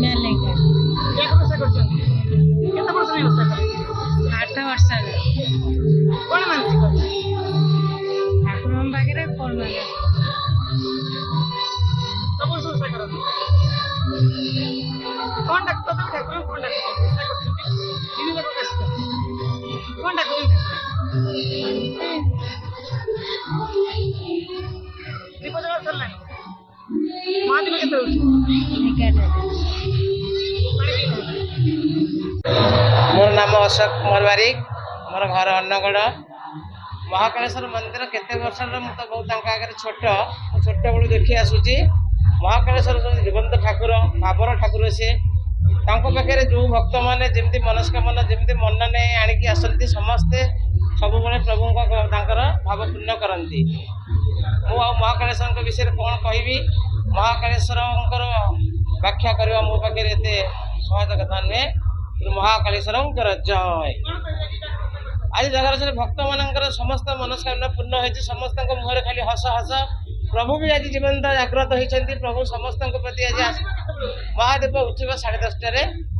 मीना लेंगे एक वर्ष करछन केते वर्ष नहीं ओसा करे 8 वर्ष ହେଲା कोन मानसिक अछि ଠାକୁରଙ୍କ ପାଖରେ କଣ ମାନେ सब वर्ष ओसा करन कोन डाक्टर तो ठाकुर कोन डाक्टर ओसा करछन तीन लोक कष्ट कोन डाक्टर दीप जला सरला महादेव केते होछि ନିକଟ मोर नाम अशोक कुमार बारिक मोर घर अन्नगढ़ महाकालेश्वर मंदिर केते वर्ष मु तो बहुत आगे छोट छोट बेलू देखी आसूची महाकालेश्वर जीवंत ठाकुर भावर ठाकुर सी पाखे जो भक्त मैंने जमी मनस्कामना जमी मन नहीं आणिकी आसती समस्ते सब प्रभु भाव पूर्ण करती मु महाकालेश्वर विषय कौन कहबी महाकालेश्वर व्याख्या करवा मो पाखे एत सहज कथा नुहे महाकालेश्वर जय आज जगार भक्त मान समस्त मनस्कामना पूर्ण होती समस्त मुहर खाली हस हस प्रभु भी आज जीवंत जागृत होती प्रभु समस्त प्रति आज महादेव उठा 10:30